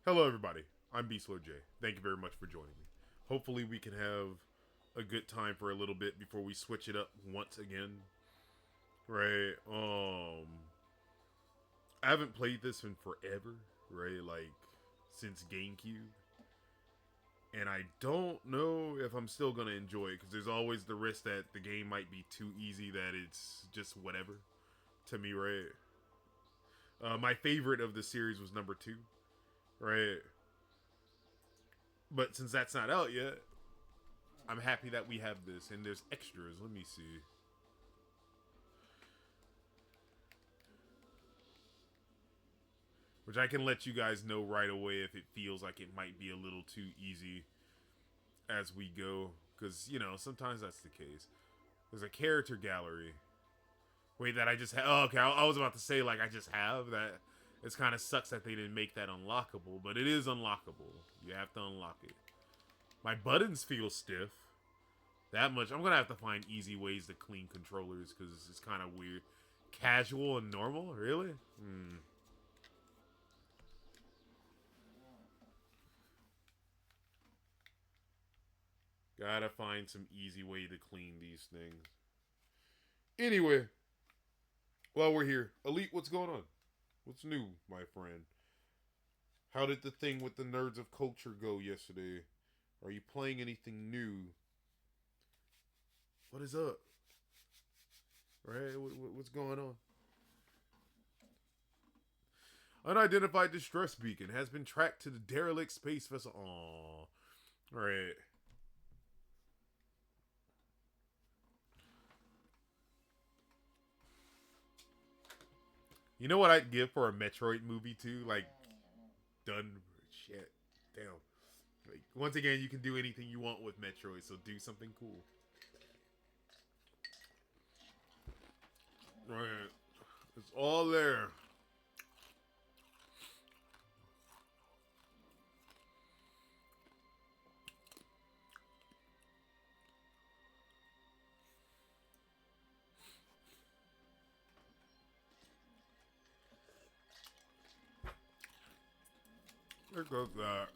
Hello, everybody. I'm Beastlord J. Thank you very much for joining me. Hopefully, we can have a good time for a little bit before we switch it up once again. Right? I haven't played this in forever, right? Like, since GameCube. And I don't know if I'm still gonna enjoy it, because there's always the risk that the game might be too easy that it's just whatever to me, right? My favorite of the series was number 2, right? But since that's not out yet, I'm happy that we have this. And there's extras. Let me see. Which I can let you guys know right away if it feels like it might be a little too easy as we go. Because, you know, sometimes that's the case. There's a character gallery. Wait, that I just have. Oh, okay. I was about to say, like, I just have that. It kind of sucks that they didn't make that unlockable. But it is unlockable. You have to unlock it. My buttons feel stiff. That much. I'm going to have to find easy ways to clean controllers because it's kind of weird. Casual and normal? Really? Gotta find some easy way to clean these things. Anyway, while we're here, Elite, what's going on? What's new, my friend? How did the thing with the Nerds of Culture go yesterday? Are you playing anything new? What is up? Right? What's going on? Unidentified distress beacon has been tracked to the derelict space vessel. Aww. Right. You know what I'd give for a Metroid movie too? Like, done. Shit. Damn. Like, once again, you can do anything you want with Metroid, so do something cool. Right. It's all there. There goes that.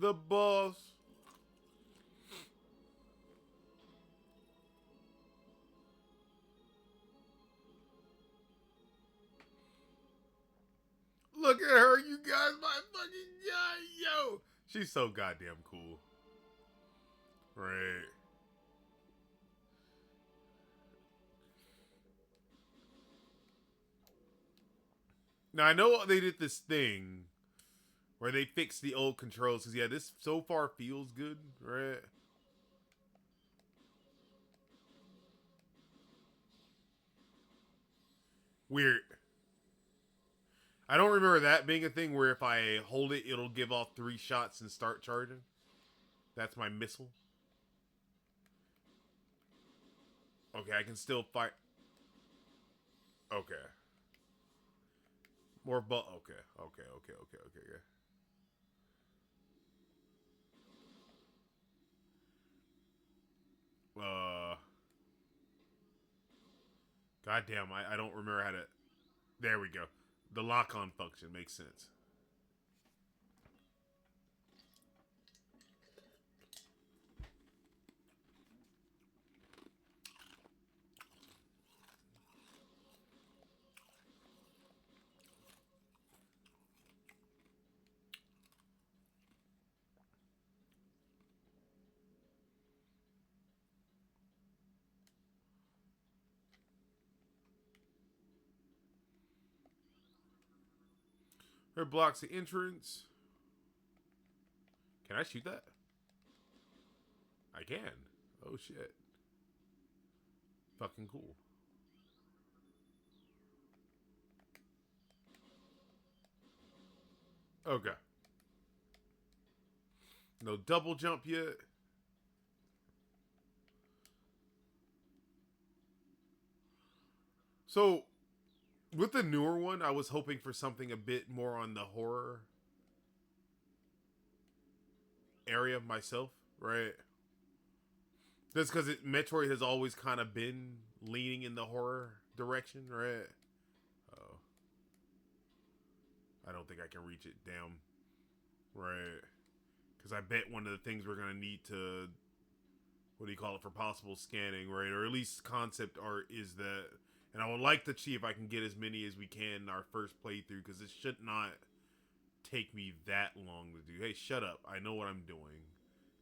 The boss. Look at her, you guys, my fucking guy, yo. She's so goddamn cool. Right. Now I know they did this thing where they fixed the old controls because yeah, this so far feels good, right? Weird. I don't remember that being a thing where if I hold it, it'll give off 3 shots and start charging. That's my missile. Okay, I can still fight. Okay. More but okay. Uh goddamn, I don't remember how to. There we go. The lock on function makes sense. Her blocks the entrance. Can I shoot that? I can. Oh shit. Fucking cool. Okay. No double jump yet. So, with the newer one, I was hoping for something a bit more on the horror area myself, right? That's because Metroid has always kind of been leaning in the horror direction, right? Oh, I don't think I can reach it. Damn, right? Because I bet one of the things we're gonna need to, what do you call it, for possible scanning, right? Or at least concept art is that, and I would like to see if I can get as many as we can in our first playthrough, because it should not take me that long to do. Hey, shut up! I know what I'm doing.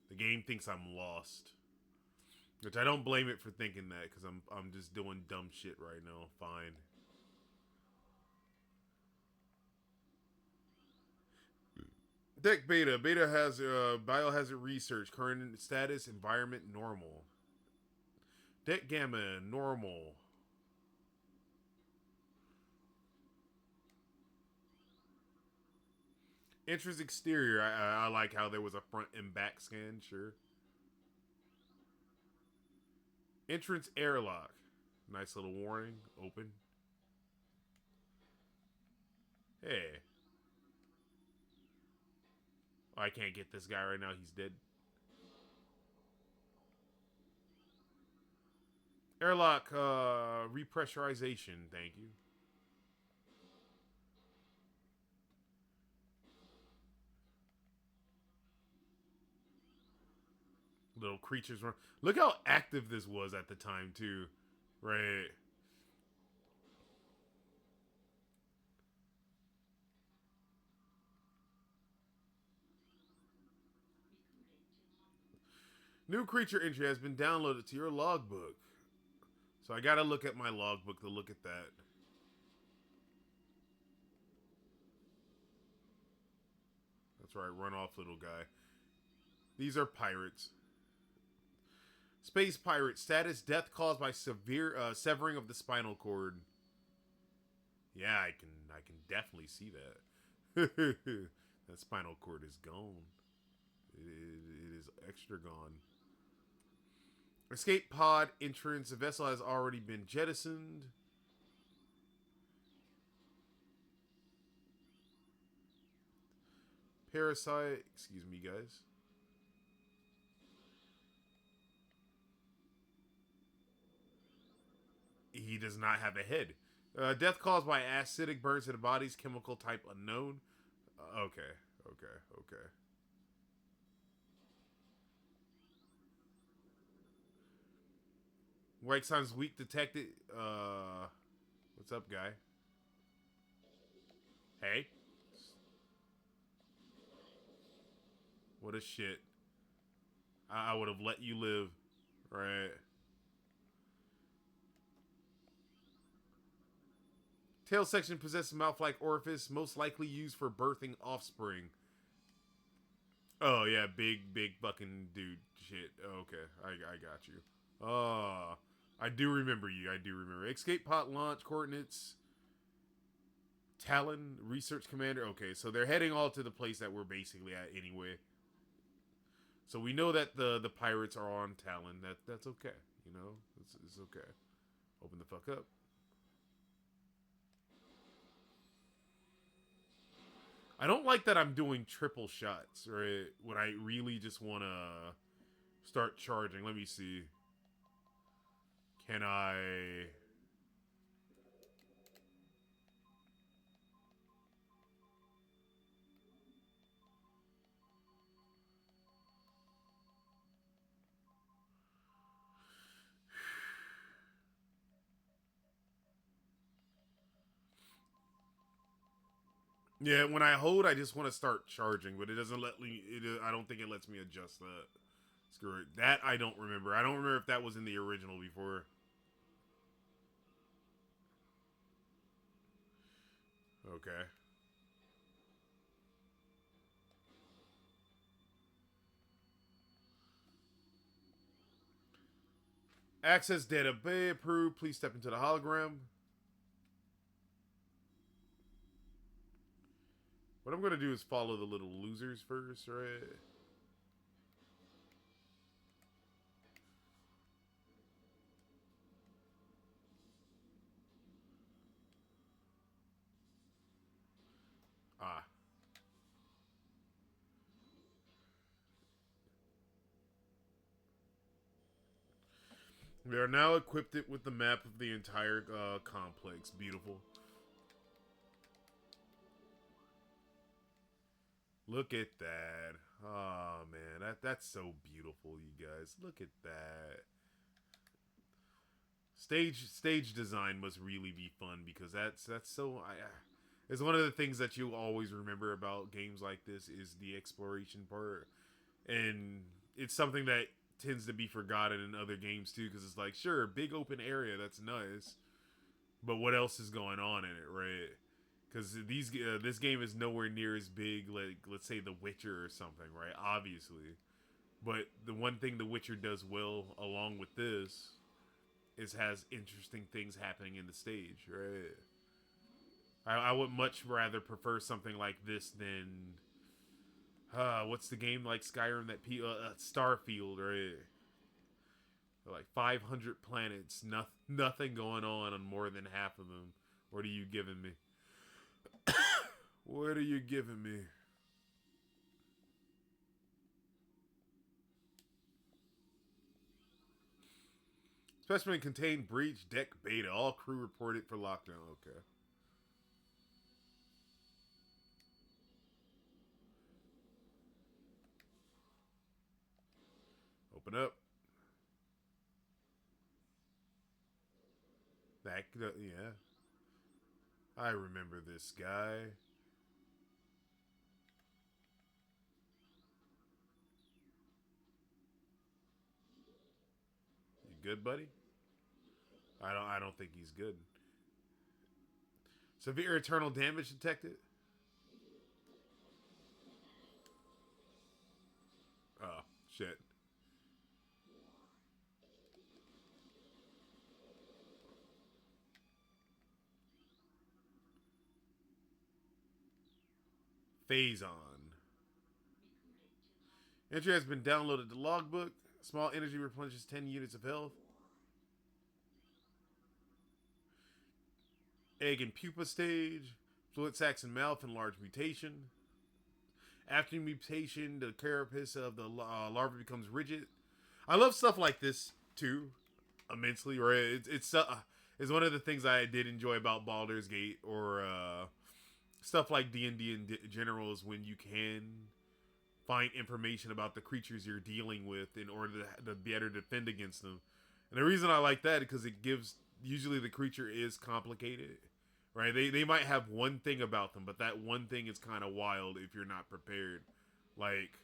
The game thinks I'm lost. Which I don't blame it for thinking that, because I'm just doing dumb shit right now. Fine. Deck beta. Beta has biohazard research. Current status environment normal. Deck gamma normal. Entrance exterior. I like how there was a front and back scan. Sure. Entrance airlock. Nice little warning. Open. Hey. Oh, I can't get this guy right now. He's dead. Airlock repressurization. Thank you. Little creatures run. Look how active this was at the time too, right? New creature entry has been downloaded to your logbook. So I gotta look at my logbook to look at that. That's right, run off, little guy. These are pirates. Space pirate status: death caused by severe severing of the spinal cord. Yeah, I can definitely see that. That spinal cord is gone. It is extra gone. Escape pod entrance. The vessel has already been jettisoned. Parasite. Excuse me, guys. He does not have a head. Death caused by acidic burns to the body's chemical type unknown. Okay, okay. White Sun's weak detected. What's up, guy? Hey, what a shit. I would have let you live, right? Tail section possesses mouth-like orifice, most likely used for birthing offspring. Oh yeah, big fucking dude shit. Okay, I got you. Oh, I do remember you. I do remember. Escape pod launch coordinates. Talon research commander. Okay, so they're heading all to the place that we're basically at anyway. So we know that the pirates are on Talon. That's okay. You know, it's okay. Open the fuck up. I don't like that I'm doing triple shots, right? When I really just want to start charging. Let me see. Can I? Yeah, when I hold, I just want to start charging, but it doesn't let me. I don't think it lets me adjust that. Screw it. That I don't remember. I don't remember if that was in the original before. Okay. Access data bay approved. Please step into the hologram. What I'm gonna do is follow the little losers first, right? Ah. We are now equipped it with the map of the entire complex. Beautiful. Look at that. Oh man, that's so beautiful, you guys. Look at that. Stage design must really be fun because that's so it's one of the things that you always remember about games like this is the exploration part. And it's something that tends to be forgotten in other games too because it's like, sure, big open area, that's nice. But what else is going on in it, right? Because this game is nowhere near as big, like let's say The Witcher or something, right? Obviously, but the one thing The Witcher does well, along with this, is has interesting things happening in the stage, right? I would much rather prefer something like this than what's the game like Skyrim that Starfield, right? Like 500 planets, nothing going on more than half of them. What are you giving me? What are you giving me? Specimen contained breach deck beta. All crew reported for lockdown. Okay. Open up. That yeah. I remember this guy. You good, buddy? I don't think he's good. Severe internal damage detected. Oh, shit. Phazon. Entry has been downloaded to logbook. Small energy replenishes 10 units of health. Egg and pupa stage. Fluid sacs and mouth and large mutation. After mutation, the carapace of the larva becomes rigid. I love stuff like this too, immensely. Right? It's one of the things I did enjoy about Baldur's Gate or stuff like D&D in general is when you can find information about the creatures you're dealing with in order to better defend against them. And the reason I like that is because it gives usually the creature is complicated, right? They might have one thing about them, but that one thing is kind of wild if you're not prepared. Like,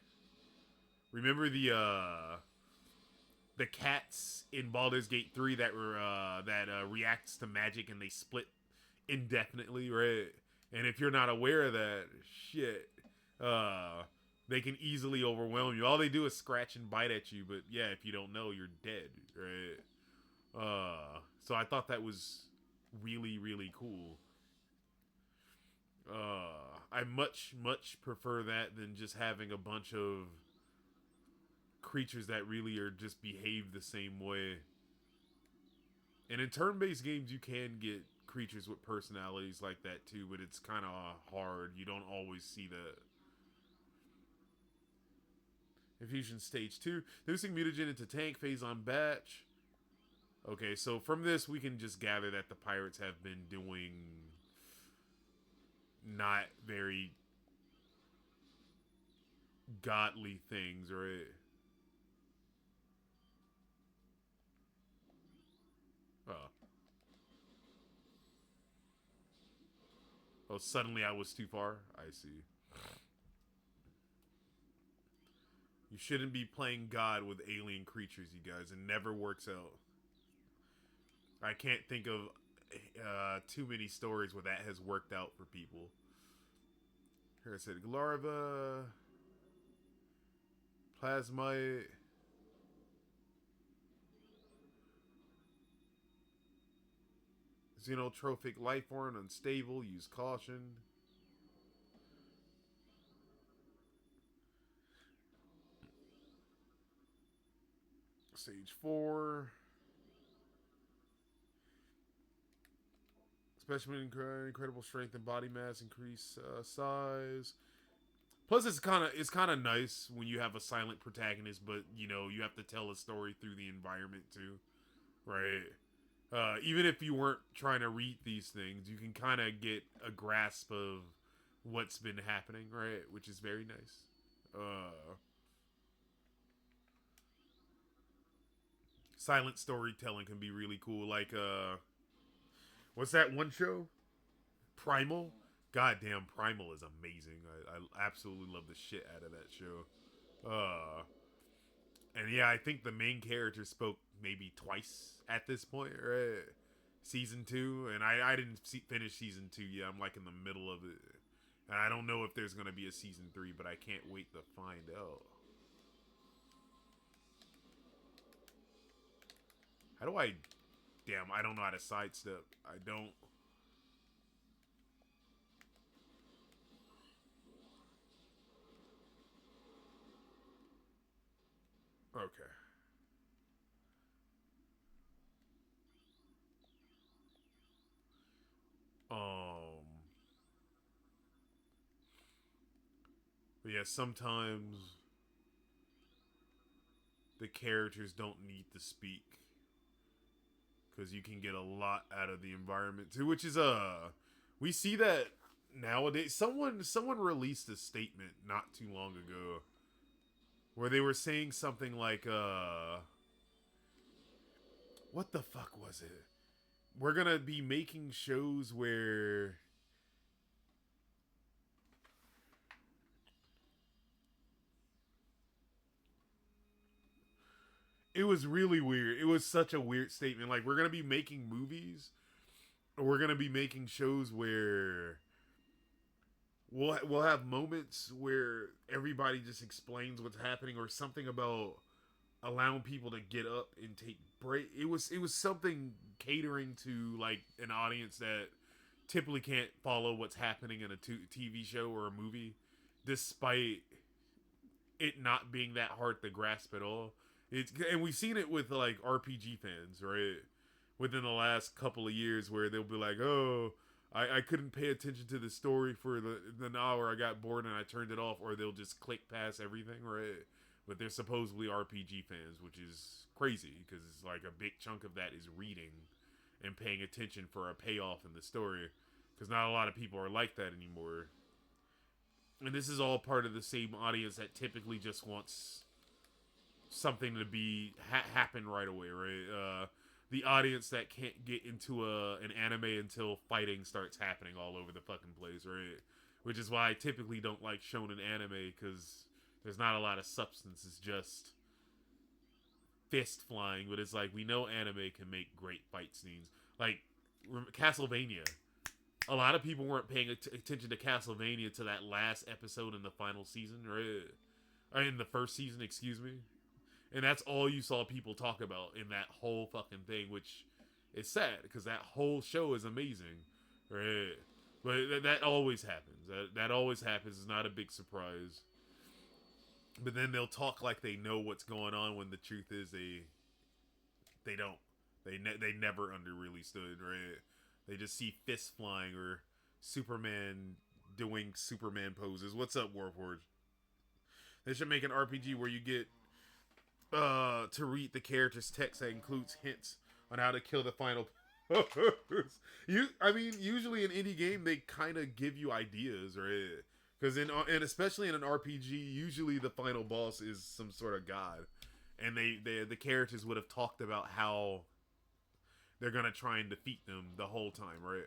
remember the cats in Baldur's Gate 3 that were reacts to magic and they split indefinitely, right? And if you're not aware of that, shit, they can easily overwhelm you. All they do is scratch and bite at you, but yeah, if you don't know, you're dead, right? So I thought that was really, really cool. I much prefer that than just having a bunch of creatures that really are just behave the same way. And in turn-based games, you can get creatures with personalities like that too, but it's kind of hard. You don't always see that. Infusion stage 2. Reducing mutagen into tank phase on batch. Okay, so from this, we can just gather that the pirates have been doing not very godly things, right? Oh. Oh, suddenly I was too far? I see. You shouldn't be playing God with alien creatures, you guys. It never works out. I can't think of too many stories where that has worked out for people. Here I said Larva, Plasmite. Xenotrophic life form, unstable, use caution. Stage 4. Specimen incredible strength and body mass, increase size. Plus, it's kind of nice when you have a silent protagonist, but you have to tell a story through the environment too, right? Even if you weren't trying to read these things, you can kind of get a grasp of what's been happening, right? Which is very nice. Silent storytelling can be really cool. Like, what's that one show? Primal. Goddamn, Primal is amazing. I absolutely love the shit out of that show. And yeah, I think the main character spoke maybe twice at this point, right? Season 2, and I didn't finish season 2 yet. I'm like in the middle of it, and I don't know if there's gonna be a season 3, but I can't wait to find out. How do I? Damn, I don't know how to sidestep. I don't. Okay. Um. But yeah, sometimes the characters don't need to speak because you can get a lot out of the environment too, which is we see that nowadays. Someone released a statement not too long ago where they were saying something like what the fuck was it? We're gonna be making shows where it was really weird. It was such a weird statement. Like, we're gonna be making movies, or we're gonna be making shows where we'll have moments where everybody just explains what's happening, or something about allowing people to get up and take break. It was something catering to like an audience that typically can't follow what's happening in a TV show or a movie, despite it not being that hard to grasp at all. And we've seen it with like RPG fans, right? Within the last couple of years, where they'll be like, "Oh, I couldn't pay attention to the story for the hour. I got bored and I turned it off," or they'll just click past everything, right? But they're supposedly RPG fans, which is crazy because it's like a big chunk of that is reading and paying attention for a payoff in the story. Because not a lot of people are like that anymore. And this is all part of the same audience that typically just wants something to be happen right away, right? The audience that can't get into an anime until fighting starts happening all over the fucking place, right? Which is why I typically don't like shonen anime, because there's not a lot of substance. It's just fist flying, but it's like we know anime can make great fight scenes. Like Castlevania. A lot of people weren't paying attention to Castlevania to that last episode in the final season, right? Or in the first season, excuse me. And that's all you saw people talk about in that whole fucking thing, which is sad because that whole show is amazing, right? But that always happens. That always happens. It's not a big surprise. But then they'll talk like they know what's going on when the truth is they don't. They never under really stood, right? They just see fists flying or Superman doing Superman poses. What's up, Warforged? They should make an RPG where you get to read the character's text that includes hints on how to kill the final I mean, usually in indie game they kind of give you ideas, right? Because and especially in an RPG, usually the final boss is some sort of god, and the characters would have talked about how they're gonna try and defeat them the whole time, right?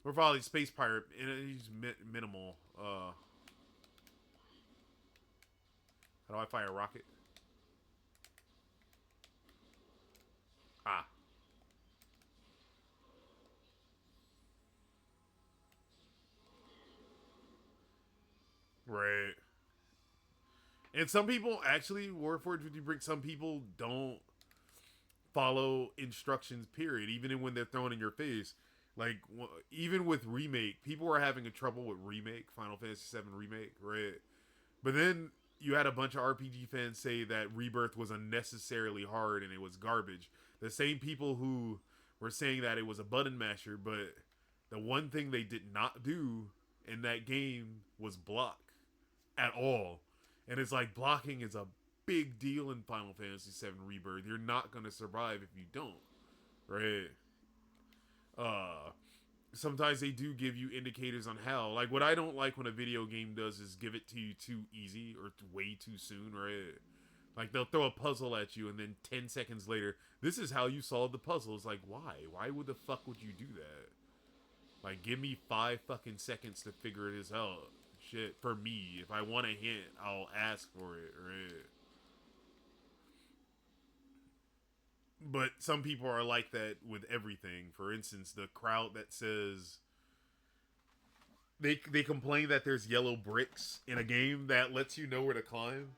We're probably space pirate, and he's minimal. How do I fire a rocket? Ah, right. And some people actually, Warforged, would you bring? Some people don't. follow instructions, period, even when they're thrown in your face. Like, even with Remake, people were having a trouble with Remake, Final Fantasy VII Remake, right? But then you had a bunch of RPG fans say that Rebirth was unnecessarily hard and it was garbage. The same people who were saying that it was a button masher, but the one thing they did not do in that game was block at all. And it's like blocking is a big deal in Final Fantasy VII Rebirth. You're not going to survive if you don't, right? Uh, Sometimes they do give you indicators on how. Like, what I don't like when a video game does is give it to you too easy or way too soon, right? Like, they'll throw a puzzle at you, and then 10 seconds later, this is how you solve the puzzle. It's like, why? Why would the fuck would you do that? Like, give me 5 fucking seconds to figure this out. Shit, for me, if I want a hint, I'll ask for it, right? But some people are like that with everything. For instance, the crowd that says they complain that there's yellow bricks in a game that lets you know where to climb,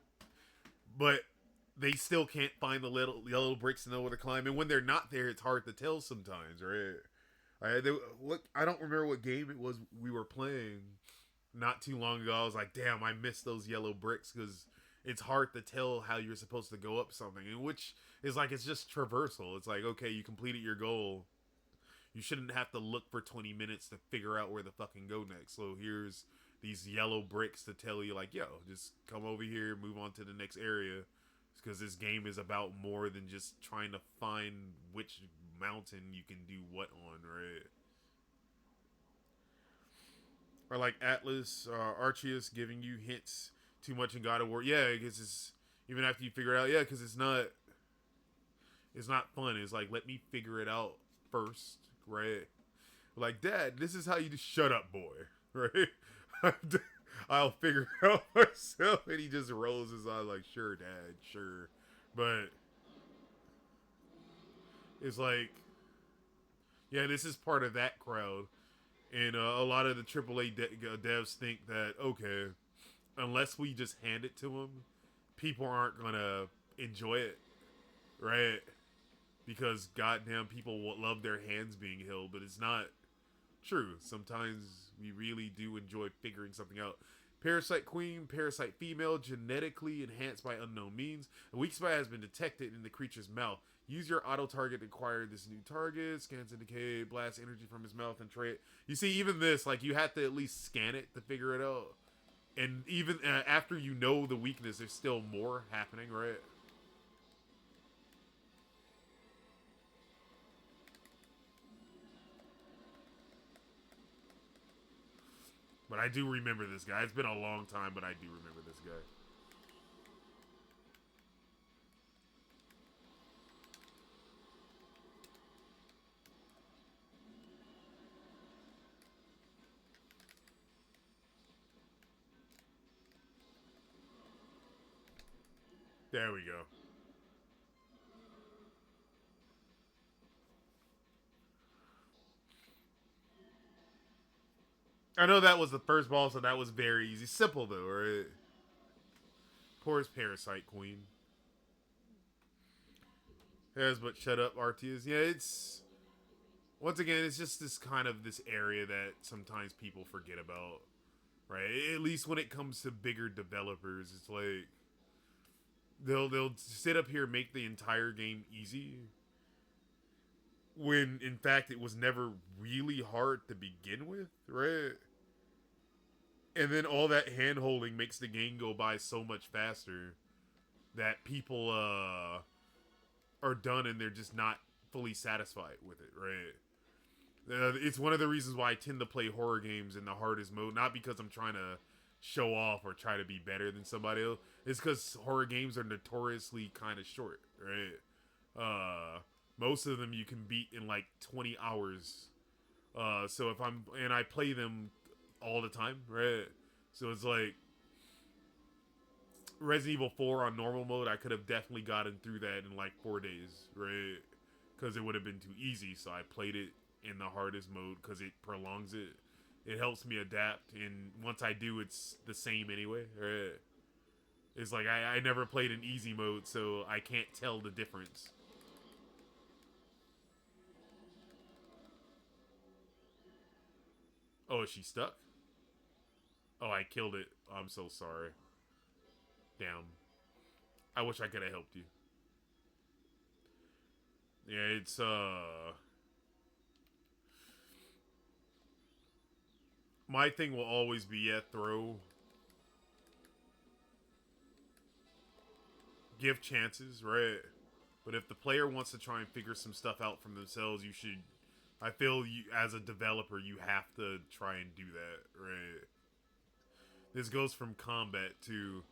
but they still can't find the little yellow bricks to know where to climb. And when they're not there, it's hard to tell sometimes, right? I don't remember what game it was we were playing not too long ago. I was like, damn, I missed those yellow bricks because it's hard to tell how you're supposed to go up something. And which is like, it's just traversal. It's like, okay, you completed your goal. You shouldn't have to look for 20 minutes to figure out where to fucking go next. So here's these yellow bricks to tell you, like, yo, just come over here, move on to the next area. Because this game is about more than just trying to find which mountain you can do what on, right? Or like Atlas, Arceus giving you hints too much in God of War. Yeah, because it's even after you figure it out. Yeah, because it's not fun. It's like, let me figure it out first, right? Like, Dad, this is how you just shut up, boy, right? I'll figure it out myself. And he just rolls his eyes like, sure, Dad, sure. But it's like, yeah, this is part of that crowd. And a lot of the AAA devs think that, okay, unless we just hand it to them, people aren't going to enjoy it, right? Because goddamn, people love their hands being held, but it's not true. Sometimes we really do enjoy figuring something out. Parasite Queen, Parasite Female, genetically enhanced by unknown means. A weak spot has been detected in the creature's mouth. Use your auto target to acquire this new target. Scans indicate, blast energy from his mouth and trait. You see, even this, like, you have to at least scan it to figure it out. And even after you know the weakness, there's still more happening, right? But I do remember this guy. It's been a long time, but I do remember this guy. There we go. I know that was the first ball, so that was very easy. Simple, though, right? Poor Parasite Queen. Yes, but shut up, Arceus. Yeah, it's... Once again, it's just this kind of this area that sometimes people forget about, right? At least when it comes to bigger developers, it's like... They'll sit up here and make the entire game easy, when in fact it was never really hard to begin with, right? And then all that hand holding makes the game go by so much faster that people are done and they're just not fully satisfied with it, right? It's one of the reasons why I tend to play horror games in the hardest mode, not because I'm trying to show off or try to be better than somebody else. It's because horror games are notoriously kind of short, right? Most of them you can beat in like 20 hours. So if I play them all the time, right? So it's like Resident Evil 4 on normal mode, I could have definitely gotten through that in like 4 days, right? Because it would have been too easy. So I played it in the hardest mode because it prolongs it. It helps me adapt, and once I do, it's the same anyway, right? It's like I never played in easy mode, so I can't tell the difference. Oh, is she stuck? Oh, I killed it. I'm so sorry. Damn. I wish I could have helped you. Yeah, it's my thing will always be at throw. Give chances, right? But if the player wants to try and figure some stuff out from themselves, you should. I feel you as a developer, you have to try and do that, right? This goes from combat to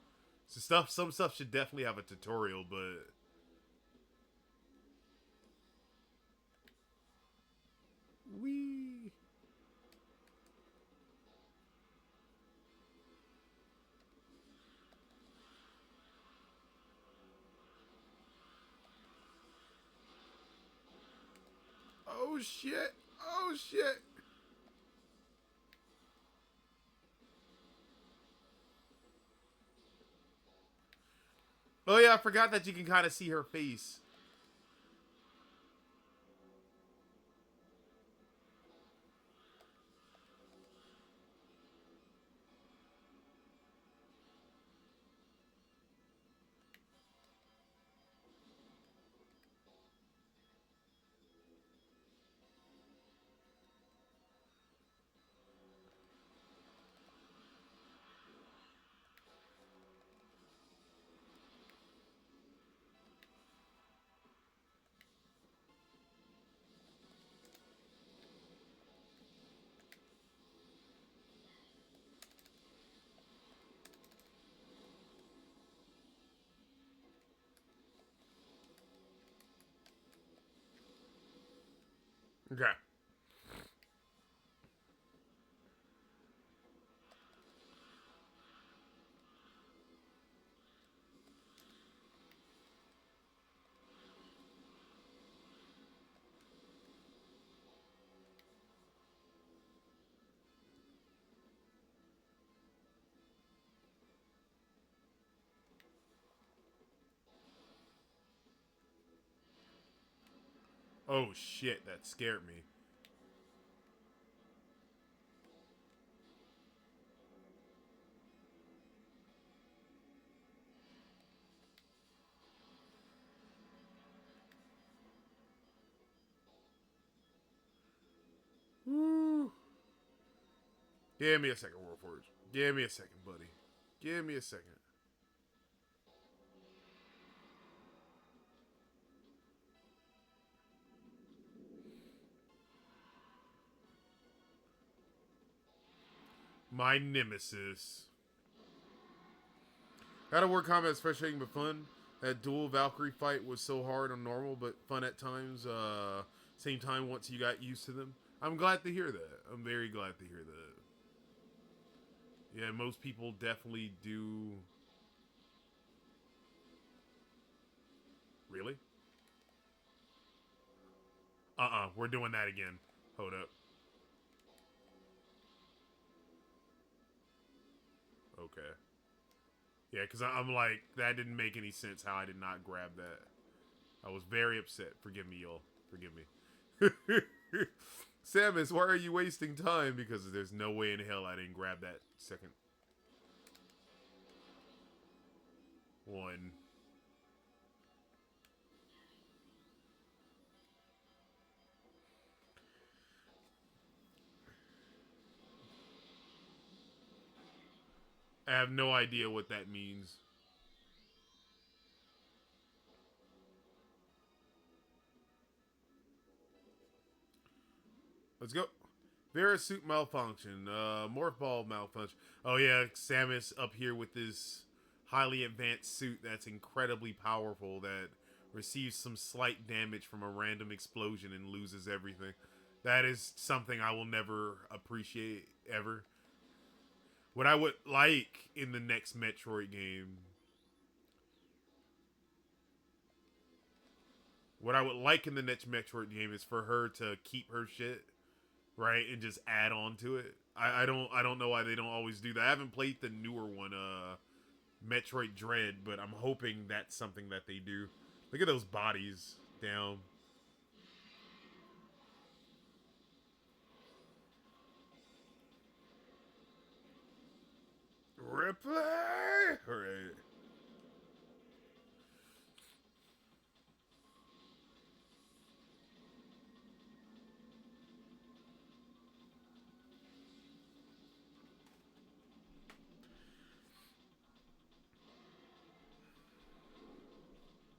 stuff. Some stuff should definitely have a tutorial, but we. Oh shit! Oh shit! Oh yeah, I forgot that you can kind of see her face. Okay. Oh shit, that scared me. Woo. Give me a second, Warforged. Give me a second, buddy. Give me a second. My nemesis. God of War combat is frustrating but fun. That dual Valkyrie fight was so hard on normal, but fun at times. Same time once you got used to them. I'm glad to hear that. I'm very glad to hear that. Yeah, most people definitely do. Really? We're doing that again. Hold up. Okay. Yeah, because I'm like, that didn't make any sense how I did not grab that. I was very upset. Forgive me, y'all. Forgive me. Samus, why are you wasting time? Because there's no way in hell I didn't grab that second one. I have no idea what that means. Let's go. Vera suit malfunction. Morph ball malfunction. Oh yeah, Samus up here with this highly advanced suit that's incredibly powerful that receives some slight damage from a random explosion and loses everything. That is something I will never appreciate ever. What I would like in the next Metroid game, what I would like in the next Metroid game is for her to keep her shit, right, and just add on to it. I don't know why they don't always do that. I haven't played the newer one, Metroid Dread, but I'm hoping that's something that they do. Look at those bodies down. Replay! Alright.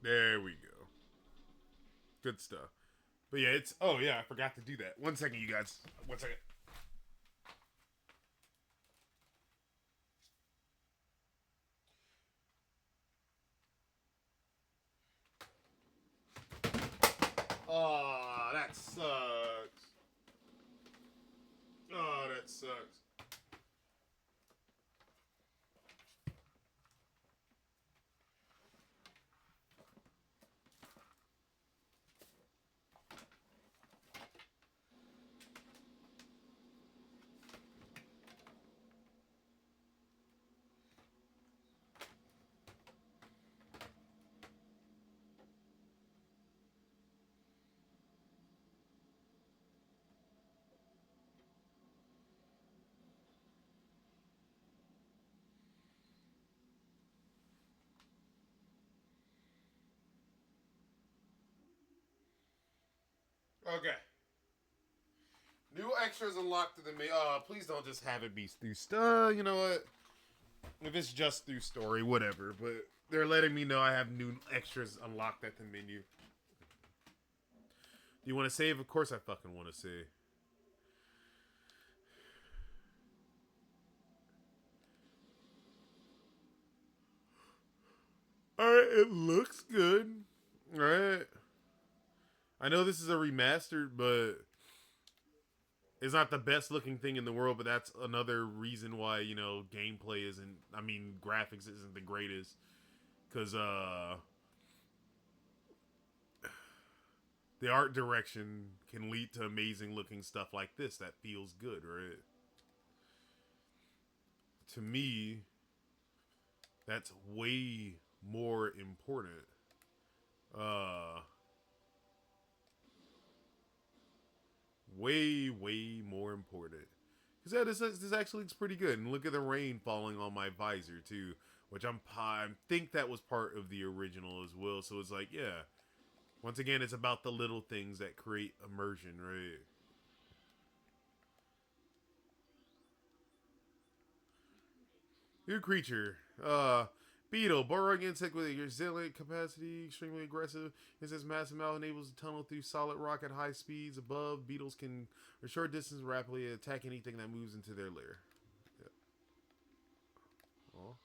There we go. Good stuff. But yeah, it's... Oh, yeah, I forgot to do that. 1 second, you guys. 1 second. Oh, that sucks. Oh, that sucks. Okay. New extras unlocked to the main. Please don't just have it be through stuff. You know what? If it's just through story, whatever. But they're letting me know I have new extras unlocked at the menu. Do you want to save? Of course I fucking want to save. Alright, it looks good. Alright. I know this is a remastered, but it's not the best looking thing in the world, but that's another reason why, you know, gameplay isn't, I mean, graphics isn't the greatest. Because, the art direction can lead to amazing looking stuff like this that feels good, right? To me, that's way more important. Way more important. Because yeah, this actually looks pretty good. And look at the rain falling on my visor too, which I think that was part of the original as well. So it's like, yeah, once again, it's about the little things that create immersion, right? New creature. Beetle. Burrowing insect with a resilient capacity, extremely aggressive. It says massive mouth enables to tunnel through solid rock at high speeds. Above, beetles can a short distance rapidly attack anything that moves into their lair. Yep. Oh.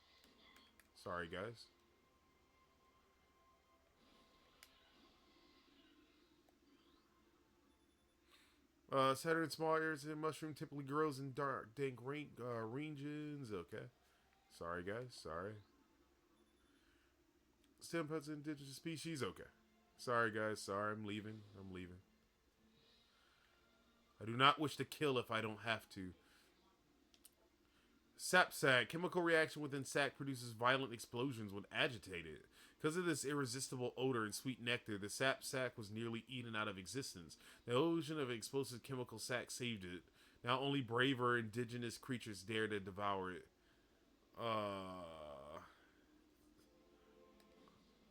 Sorry, guys. Saturn small areas and mushroom typically grows in dark, dank regions. Okay. Sorry, guys. Sorry. Stem pets indigenous species. Okay. Sorry, guys. Sorry. I'm leaving. I'm leaving. I do not wish to kill if I don't have to. Sap sac. Chemical reaction within sac produces violent explosions when agitated. Because of this irresistible odor and sweet nectar, the sap sac was nearly eaten out of existence. The ocean of explosive chemical sac saved it. Now only braver indigenous creatures dare to devour it.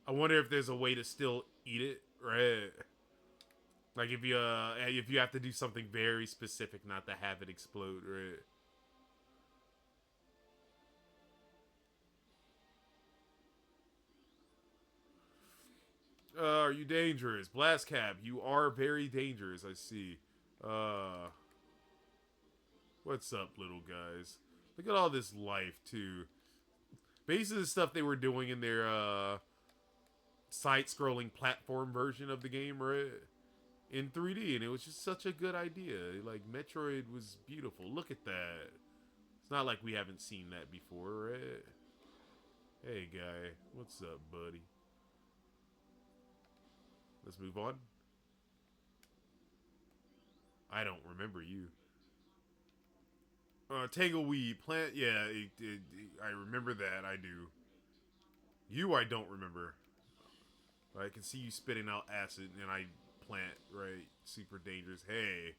I wonder if there's a way to still eat it, right? Like if you have to do something very specific not to have it explode, right? Are you dangerous? Blast Cap, you are very dangerous, I see. What's up, little guys? Look at all this life, too. Basically the stuff they were doing in their, side-scrolling platform version of the game, right? In 3D, and it was just such a good idea. Like, Metroid was beautiful. Look at that. It's not like we haven't seen that before, right? Hey, guy. What's up, buddy? Let's move on. I don't remember you. Tangleweed. Plant. Yeah, I remember that. I do. You, I don't remember. I can see you spitting out acid, and I plant, right? Super dangerous. Hey.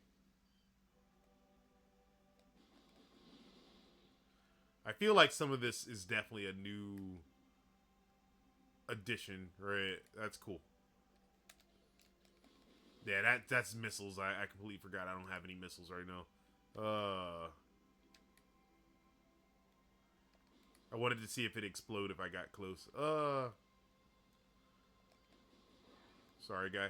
I feel like some of this is definitely a new addition, right? That's cool. Yeah, that's missiles. I completely forgot I don't have any missiles right now. I wanted to see if it explode if I got close. Sorry, guy.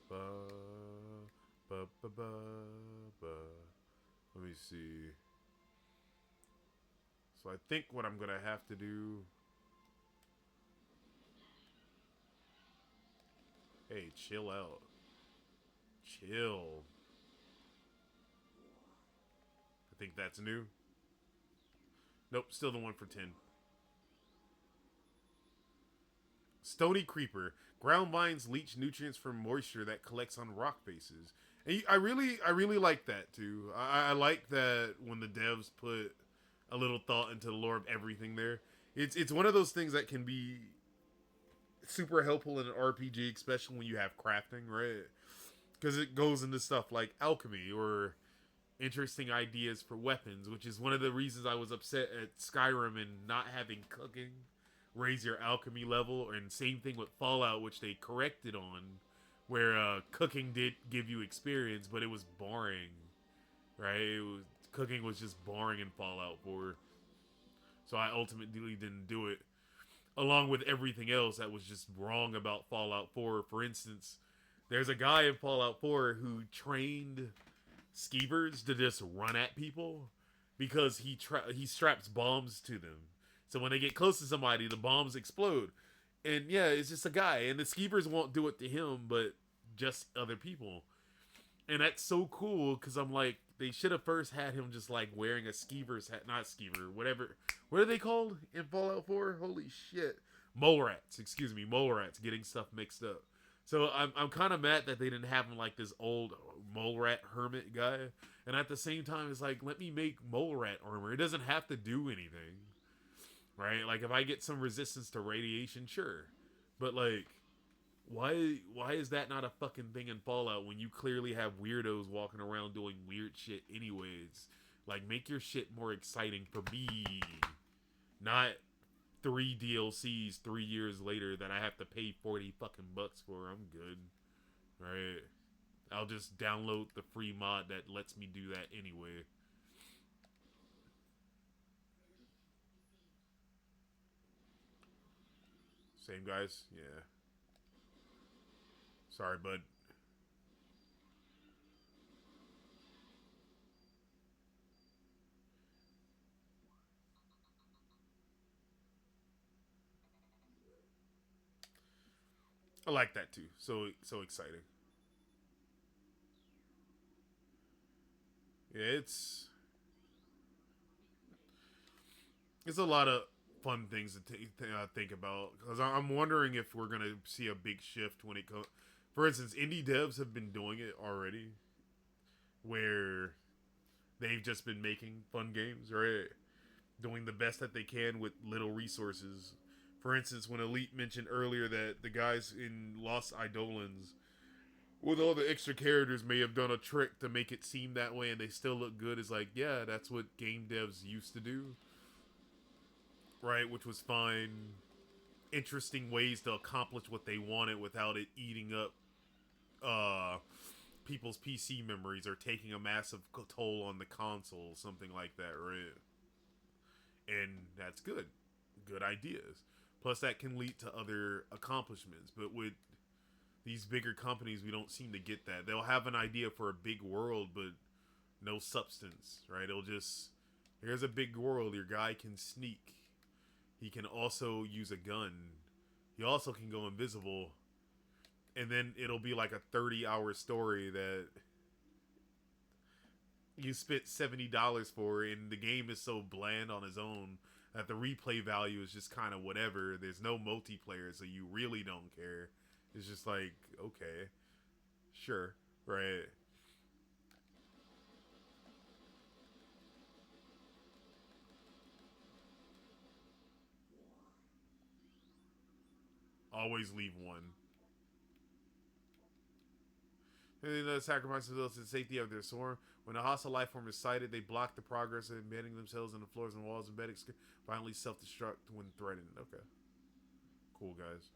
Ba, ba, ba, ba, ba. Let me see. So I think what I'm gonna have to do. Hey, chill out. Chill. I think that's new. Nope, still the one for 10. Stony Creeper. Ground vines leach nutrients from moisture that collects on rock faces. And I really like that too. I like that when the devs put a little thought into the lore of everything there. It's one of those things that can be super helpful in an RPG, especially when you have crafting, right? Because it goes into stuff like alchemy or interesting ideas for weapons, which is one of the reasons I was upset at Skyrim and not having cooking raise your alchemy level. And same thing with Fallout, which they corrected on, where cooking did give you experience, but it was boring, right? Cooking was just boring in Fallout 4, so I ultimately didn't do it. Along with everything else that was just wrong about Fallout 4. For instance, there's a guy in Fallout 4 who trained skeevers to just run at people because he straps bombs to them. So when they get close to somebody, the bombs explode. And yeah, it's just a guy, and the skeevers won't do it to him, but just other people. And that's so cool because I'm like, they should have first had him just like wearing a skeever's hat, not skeever, whatever. What are they called in Fallout 4? Holy shit, mole rats. Excuse me, mole rats. Getting stuff mixed up. So I'm kind of mad that they didn't have him like this old mole rat hermit guy. And at the same time, it's like, let me make mole rat armor. It doesn't have to do anything, right? Like if I get some resistance to radiation, sure, but like why is that not a fucking thing in Fallout when you clearly have weirdos walking around doing weird shit anyways? Like make your shit more exciting for me. Not 3 DLCs 3 years later that I have to pay 40 fucking bucks for. I'm good. Right? I'll just download the free mod that lets me do that anyway. Same guys? Yeah. Sorry, bud. I like that too. So exciting. Yeah, it's a lot of fun things to think about because I'm wondering if we're gonna see a big shift when it comes. For instance, indie devs have been doing it already, where they've just been making fun games, right? Doing the best that they can with little resources. For instance, when Elite mentioned earlier that the guys in Lost Eidolons, with all the extra characters, may have done a trick to make it seem that way and they still look good, is like, yeah, that's what game devs used to do, right? Which was fine. Interesting ways to accomplish what they wanted without it eating up uh, people's PC memories or taking a massive toll on the console, something like that, right? And that's good. Good ideas. Plus, that can lead to other accomplishments. But with these bigger companies, we don't seem to get that. They'll have an idea for a big world, but no substance, right? It'll just, here's a big world. Your guy can sneak. He can also use a gun. He also can go invisible. And then it'll be like a 30-hour story that you spent $70 for, and the game is so bland on its own that the replay value is just kind of whatever. There's no multiplayer, so you really don't care. It's just like, okay, sure, right. Always leave one. And the sacrifice to the safety of their swarm. When a hostile life form is sighted, they block the progress of embedding themselves in the floors and walls, embedding violently self-destruct when threatened. Okay. Cool, guys.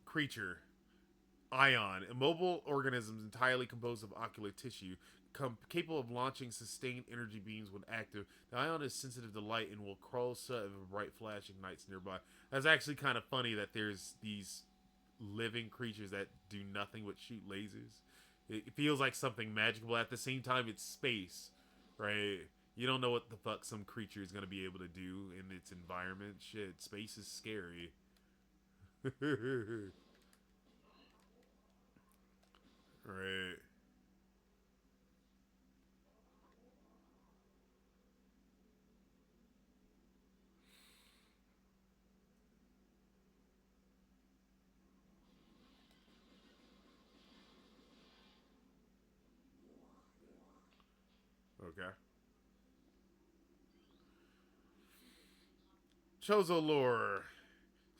Creature. Ion. Immobile organisms entirely composed of ocular tissue, capable of launching sustained energy beams when active. The ion is sensitive to light and will crawl so if a bright flash ignites nearby. That's actually kind of funny that there's these living creatures that do nothing but shoot lasers. It feels like something magical, but at the same time, it's space, right? You don't know what the fuck some creature is going to be able to do in its environment. Shit, space is scary. Right. Okay. Chozo lore.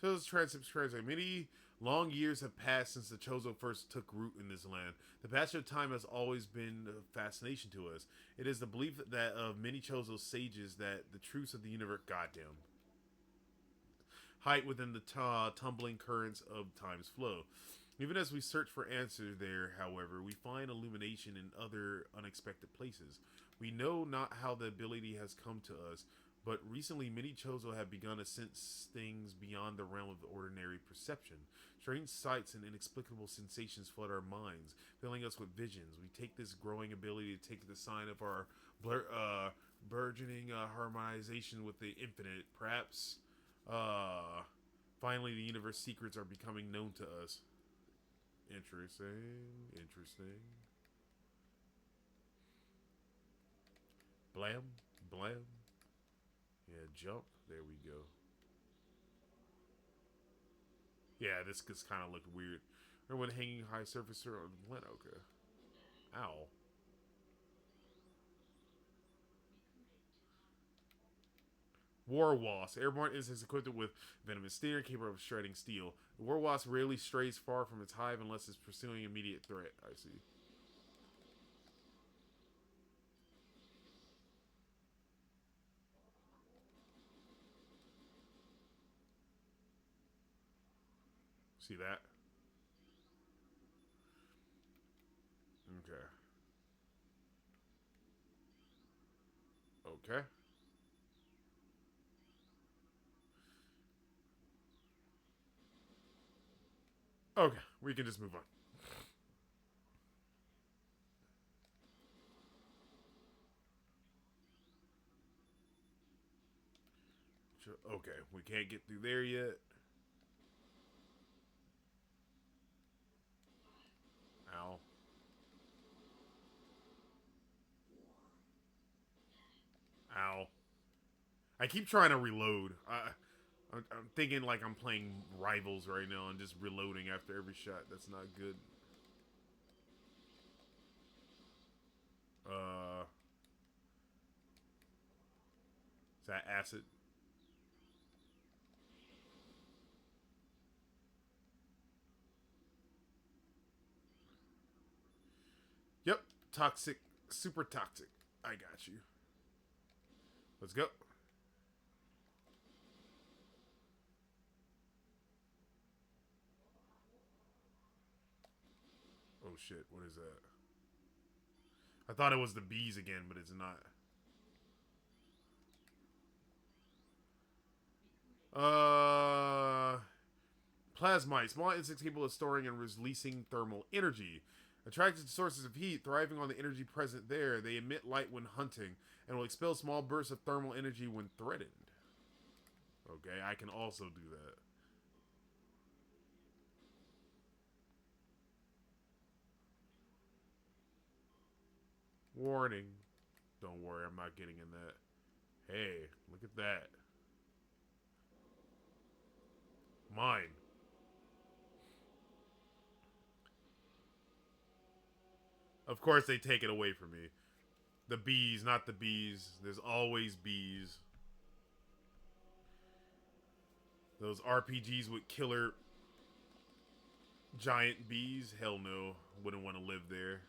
Chozo's translate. Many long years have passed since the Chozo first took root in this land. The passage of time has always been a fascination to us. It is the belief that of many Chozo sages that the truths of the universe, goddamn, hide within the tumbling currents of time's flow. Even as we search for answers there, however, we find illumination in other unexpected places. We know not how the ability has come to us, but recently many Chozo have begun to sense things beyond the realm of ordinary perception. Strange sights and inexplicable sensations flood our minds, filling us with visions. We take this growing ability to take the sign of our burgeoning harmonization with the infinite. Perhaps, finally, the universe secrets are becoming known to us. Interesting. Interesting. Blam. Blam. Yeah, jump. There we go. Yeah, this just kind of looked weird. Or when hanging high surface or okay. Ow. War Wasp. Airborne insects equipped with venomous stinger capable of shredding steel. The War Wasp rarely strays far from its hive unless it's pursuing immediate threat. I see. See that? Okay. Okay. Okay. We can just move on. Okay. We can't get through there yet. Ow. Ow. I keep trying to reload. I'm thinking like I'm playing Rivals right now and just reloading after every shot. That's not good. Uh, is that acid? Yep. Toxic. Super toxic. I got you. Let's go. Oh shit. What is that? I thought it was the bees again, but it's not. Uh, Plasmite. Small insects capable of storing and releasing thermal energy. Attracted to sources of heat, thriving on the energy present there, they emit light when hunting and will expel small bursts of thermal energy when threatened. Okay, I can also do that. Warning. Don't worry, I'm not getting in that. Hey, look at that. Mine. Of course, they take it away from me. The bees, not the bees. There's always bees. Those RPGs with killer giant bees? Hell no. Wouldn't want to live there.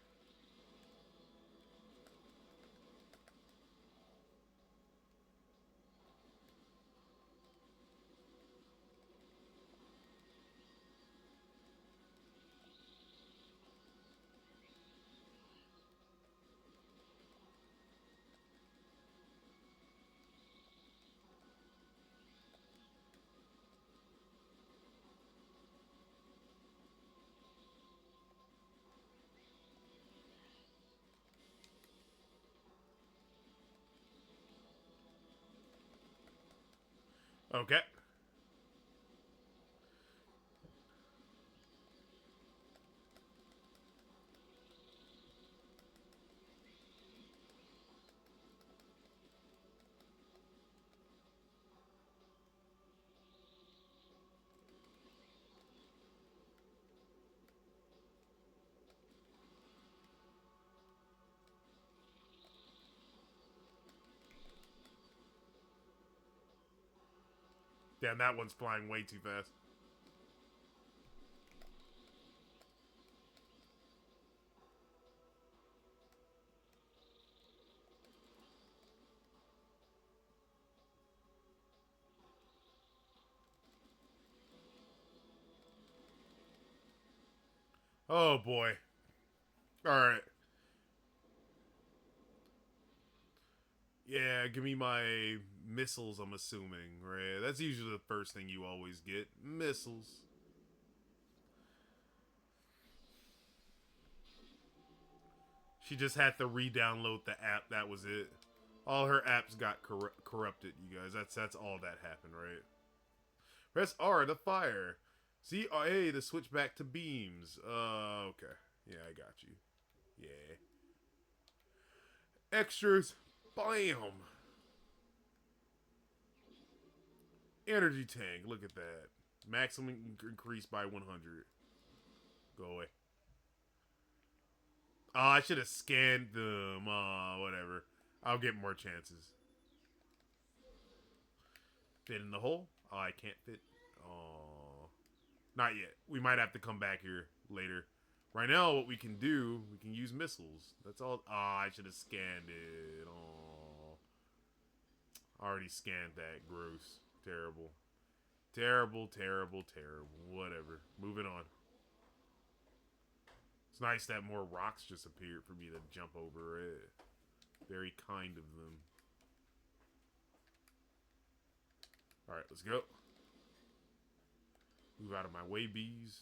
Okay. Damn, that one's flying way too fast. Oh boy. Alright. Yeah, give me my missiles, I'm assuming, right? That's usually the first thing you always get. Missiles. She just had to re-download the app. That was it. All her apps got corrupted, you guys. That's all that happened, right? Press R to fire. See, A to switch back to beams. Okay. Yeah, I got you. Yeah. Extras. Bam. Energy tank. Look at that. Maximum increase by 100. Go away. Oh, I should have scanned them. Whatever. I'll get more chances. Fit in the hole? Oh, I can't fit. Oh. Not yet. We might have to come back here later. Right now, what we can do, we can use missiles. That's all. Oh, I should have scanned it. Oh. I already scanned that. Gross. Terrible. Terrible, terrible, terrible. Whatever. Moving on. It's nice that more rocks just appeared for me to jump over it. Very kind of them. Alright, let's go. Move out of my way, bees.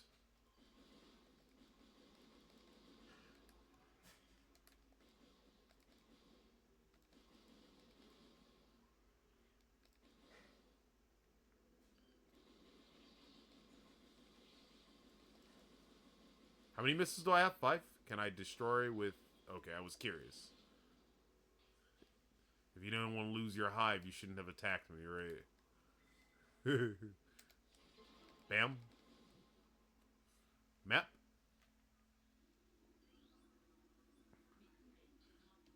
How many missiles do I have? 5? Can I destroy with... Okay, I was curious. If you don't want to lose your hive, you shouldn't have attacked me, right? Bam. Map.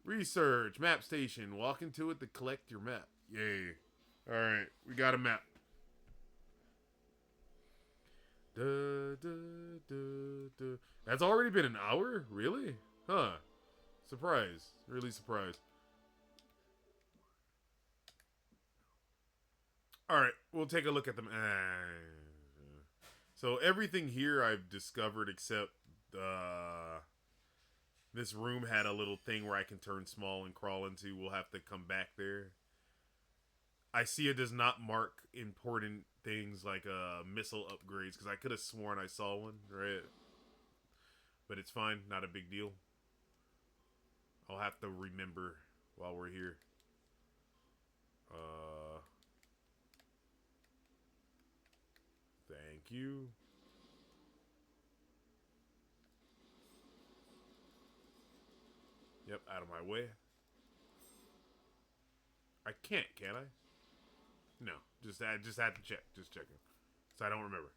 Research. Map station. Walk into it to collect your map. Yay. Alright, we got a map. That's already been an hour? Really? Huh. Surprise. Really surprised. Alright, we'll take a look at them. So everything here I've discovered except this room had a little thing where I can turn small and crawl into. We'll have to come back there. I see it does not mark important things like missile upgrades because I could have sworn I saw one, right? But it's fine, not a big deal. I'll have to remember while we're here. Thank you. Yep, out of my way. I can't, can I? No, just had to check. Just checking. So I don't remember.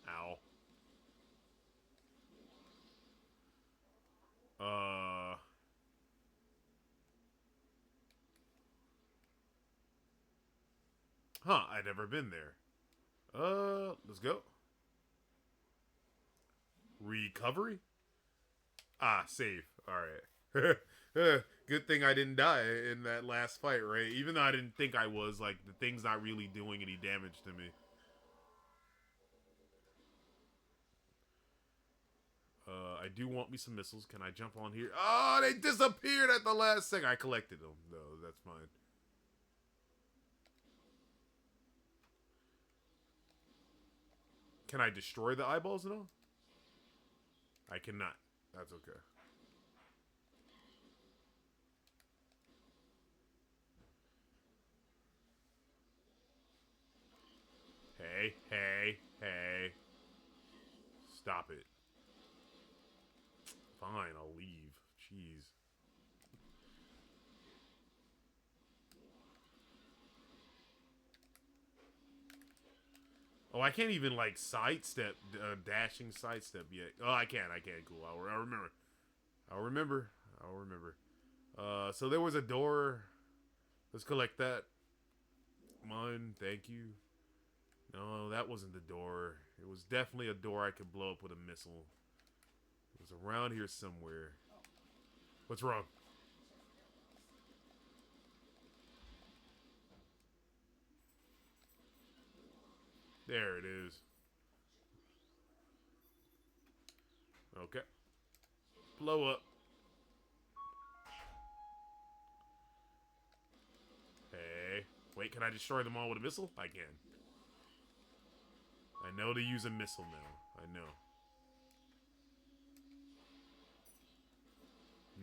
Ow. Huh, I'd never been there. Let's go. Recovery? Ah, save. Alright. Good thing I didn't die in that last fight, right? Even though I didn't think I was, like, the thing's not really doing any damage to me. I do want me some missiles. Can I jump on here? Oh, they disappeared at the last second. I collected them, though. That's fine. Can I destroy the eyeballs at all? I cannot. That's okay. Hey, hey, hey. Stop it. Fine, I'll leave. Jeez. Oh, I can't even, like, sidestep, dashing sidestep yet. Oh, I can. Cool. I'll remember. I'll remember. I'll remember. So there was a door. Let's collect that. Mine, thank you. No, that wasn't the door. It was definitely a door I could blow up with a missile. It was around here somewhere. What's wrong? There it is. Okay. Blow up. Hey. Wait, can I destroy them all with a missile? I can. I know to use a missile now. I know.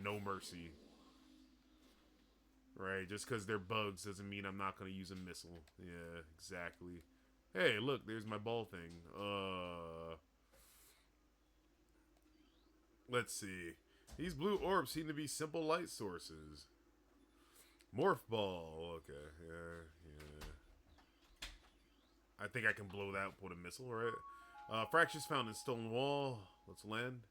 No mercy. Right, just because they're bugs doesn't mean I'm not going to use a missile. Yeah, exactly. Hey, look, there's my ball thing. Let's see. These blue orbs seem to be simple light sources. Morph ball. Okay, yeah. I think I can blow that with a missile, right? Fractures found in stone wall. Let's land.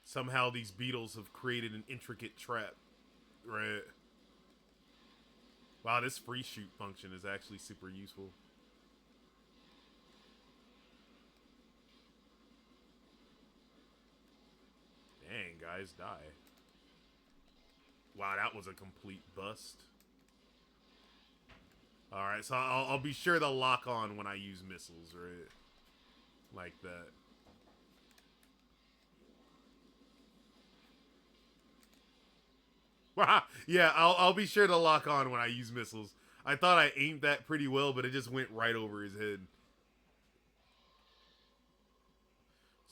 Somehow these beetles have created an intricate trap, right? Wow, this free shoot function is actually super useful. Dang, guys, die. Wow, that was a complete bust. Alright, so I'll be sure to lock on when I use missiles, right? Like that. Yeah, I'll be sure to lock on when I use missiles. I thought I aimed that pretty well, but it just went right over his head.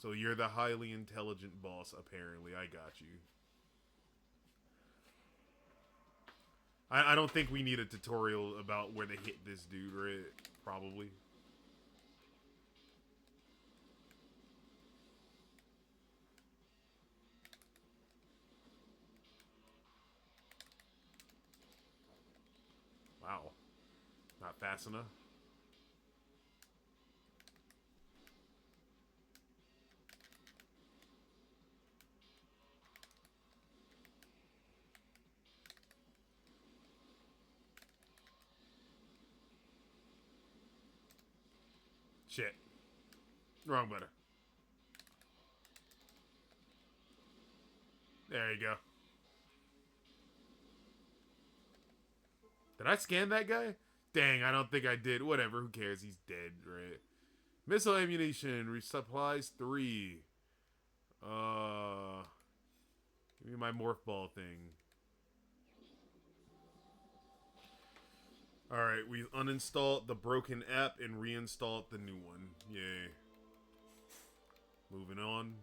So you're the highly intelligent boss, apparently. I got you. I don't think we need a tutorial about where to hit this dude, right? Probably. Wow. Not fast enough. Shit. Wrong button. There you go. Did I scan that guy? Dang, I don't think I did. Whatever, who cares? He's dead, right? Missile ammunition, resupplies 3. Give me my morph ball thing. Alright, we uninstalled the broken app and reinstalled the new one. Yay. Moving on.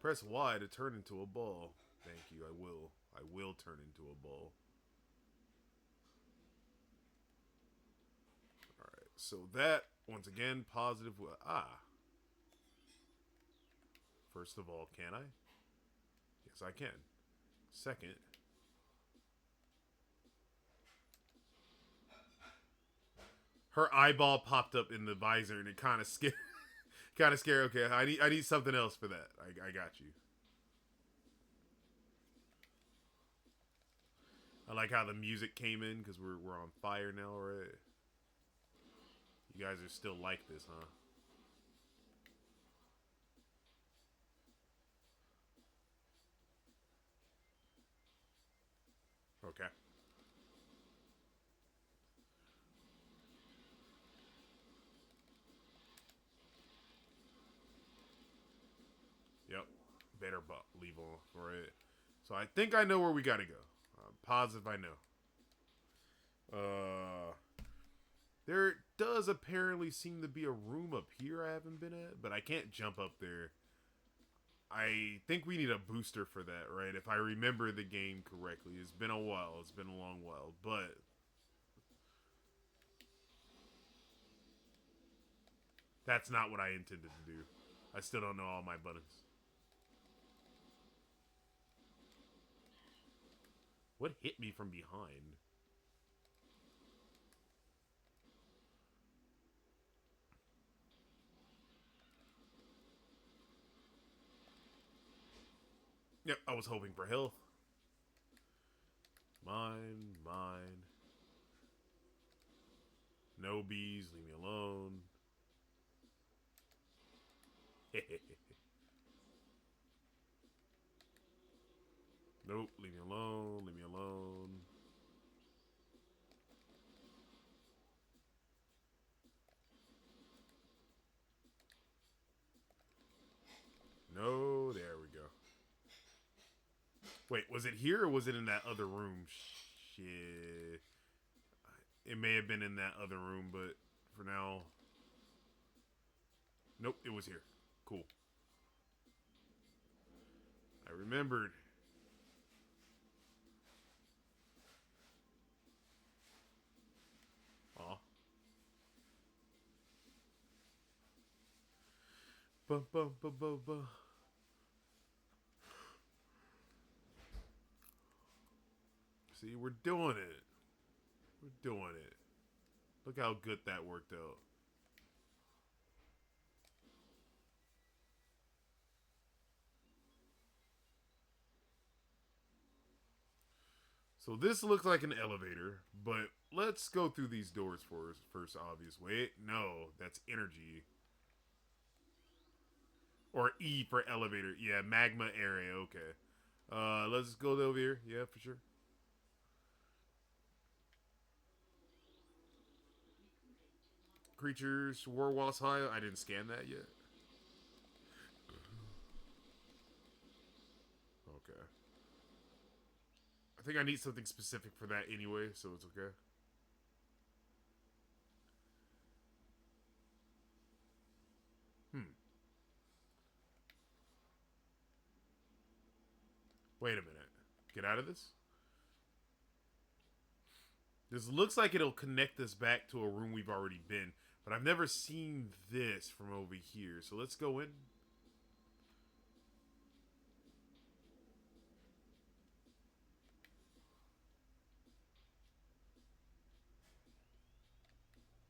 Press Y to turn into a ball. Thank you, I will. I will turn into a ball. Alright, so that, once again, positive. First of all, can I? Yes, I can. Second. Her eyeball popped up in the visor and it kind of scared. Kind of scary. Okay, I need something else for that. I got you. I like how the music came in because we're on fire now, right? You guys are still like this, huh? Okay. Yep. Better leave on for it. So I think I know where we gotta go. I'm positive I know. There does apparently seem to be a room up here I haven't been at, but I can't jump up there. I think we need a booster for that, right? If I remember the game correctly. It's been a while. It's been a long while. But that's not what I intended to do. I still don't know all my buttons. What hit me from behind? Yep, I was hoping for health. Mine, mine. No bees, leave me alone. Nope, leave me alone, leave me alone. No, there we go. Wait, was it here or was it in that other room? Shit. It may have been in that other room, but for now. Nope, it was here. Cool. I remembered. Aw. Ba, ba, ba, ba, ba. See, we're doing it. We're doing it. Look how good that worked out. So this looks like an elevator, but let's go through these doors first, obvious. Wait, no, that's energy. Or E for elevator. Yeah, magma area, okay. Let's go over here. Yeah, for sure. Creatures, war walls high. I didn't scan that yet. Okay. I think I need something specific for that anyway, so it's okay. Hmm. Wait a minute. Get out of this? This looks like it'll connect us back to a room we've already been, but I've never seen this from over here. So let's go in.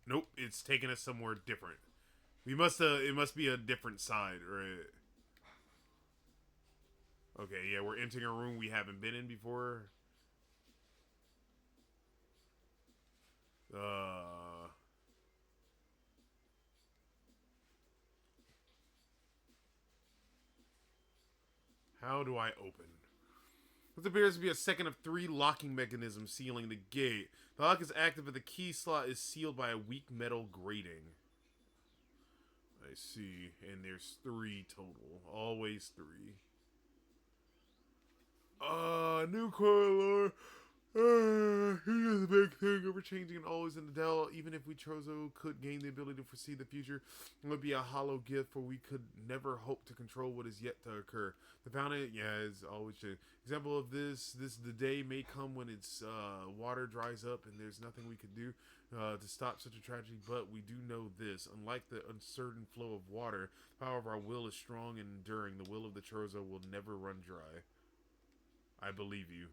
Nope, it's taking us somewhere different. We must it must be a different side, right? Okay, yeah, we're entering a room we haven't been in before. Uh how do I open? What appears to be a second of three locking mechanisms sealing the gate. The lock is active, but the key slot is sealed by a weak metal grating. I see, and there's three total. Always three. New core here's the big thing. Ever changing and always in the Dell. Even if we Trozo could gain the ability to foresee the future, it would be a hollow gift, for we could never hope to control what is yet to occur. The fountain, yeah, is always changing. Example of this the day may come when its water dries up and there's nothing we could do to stop such a tragedy, but we do know this. Unlike the uncertain flow of water, however, our will is strong and enduring. The will of the Trozo will never run dry. I believe you.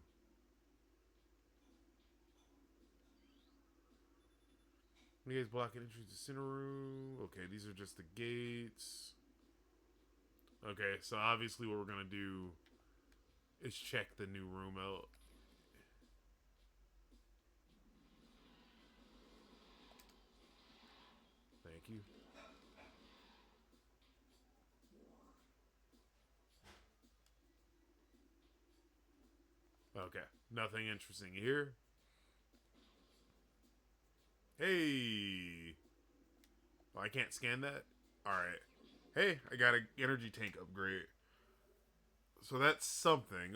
You guys blocking entry to center room. Okay, these are just the gates. Okay, so obviously what we're gonna do is check the new room out. Okay, nothing interesting here. Hey, oh, I can't scan that. All right. Hey, I got an energy tank upgrade. So that's something.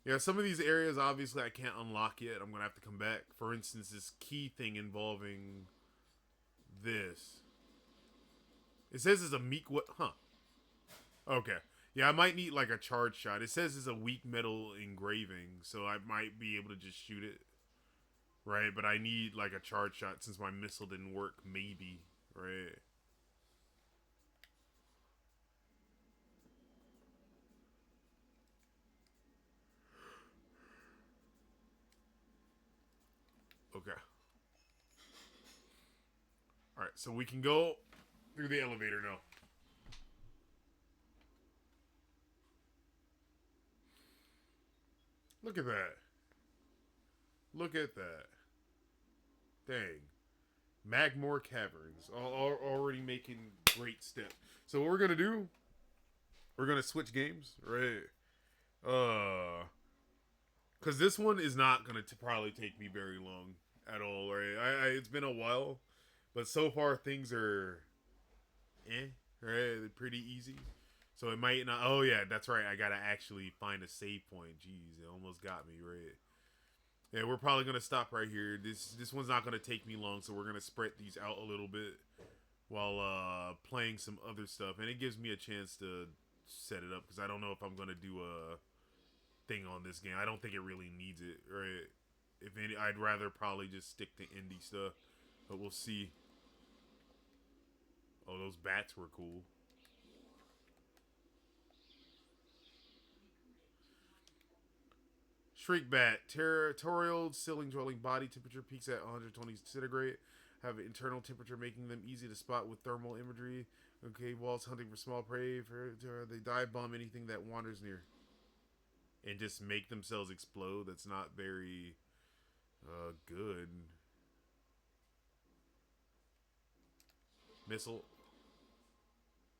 Yeah, some of these areas obviously I can't unlock yet. I'm gonna have to come back. For instance, this key thing involving this. It says it's a meek what? Huh. Okay. Yeah, I might need like a charge shot. It says it's a weak metal engraving, so I might be able to just shoot it. Right, but I need like a charge shot since my missile didn't work. Maybe. Right. Okay. All right, so we can go through the elevator now. Look at that. Look at that. Dang. Magmore Caverns. Already making great steps. So what we're gonna do? We're gonna switch games, right? Cause this one is not gonna probably take me very long at all, right? It's been a while, but so far things are, right? They're pretty easy. So it might not. Oh yeah, that's right. I gotta actually find a save point. Jeez, it almost got me right. Yeah, we're probably gonna stop right here. This one's not gonna take me long, so we're gonna spread these out a little bit while playing some other stuff, and it gives me a chance to set it up because I don't know if I'm gonna do a thing on this game. I don't think it really needs it, right? If any, I'd rather probably just stick to indie stuff, but we'll see. Oh, those bats were cool. Shriek bat, territorial ceiling dwelling body temperature peaks at 120 centigrade. Have an internal temperature making them easy to spot with thermal imagery. Okay, walls hunting for small prey. They dive bomb anything that wanders near. And just make themselves explode. That's not very good. Missile.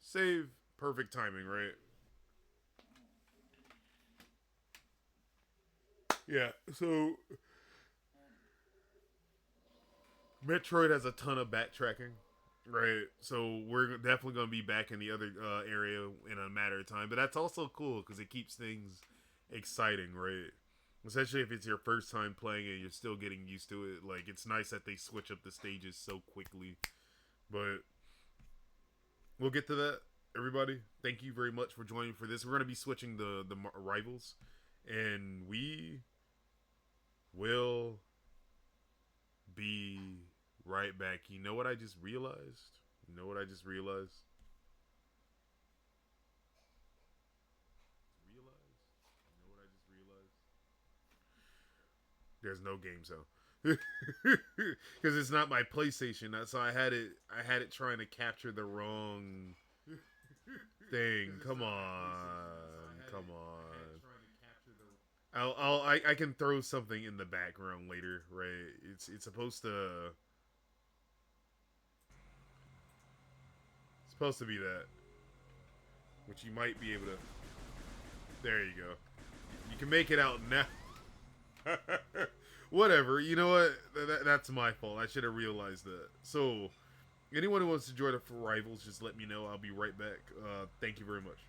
Save. Perfect timing, right? Yeah, so Metroid has a ton of backtracking, right? So we're definitely going to be back in the other area in a matter of time. But that's also cool because it keeps things exciting, right? Especially if it's your first time playing it, you're still getting used to it. Like, it's nice that they switch up the stages so quickly. But we'll get to that, everybody. Thank you very much for joining for this. We're going to be switching the rivals. And we will be right back. You know what I just realized? You know what I just realized? You know what I just realized? There's no game zone. Because it's not my PlayStation, so I had it trying to capture the wrong thing. Come on, come on. I can throw something in the background later, right? It's supposed to be that, which you might be able to. There you go. You can make it out now. Whatever. You know what? That's my fault. I should have realized that. So, anyone who wants to join the rivals, just let me know. I'll be right back. Thank you very much.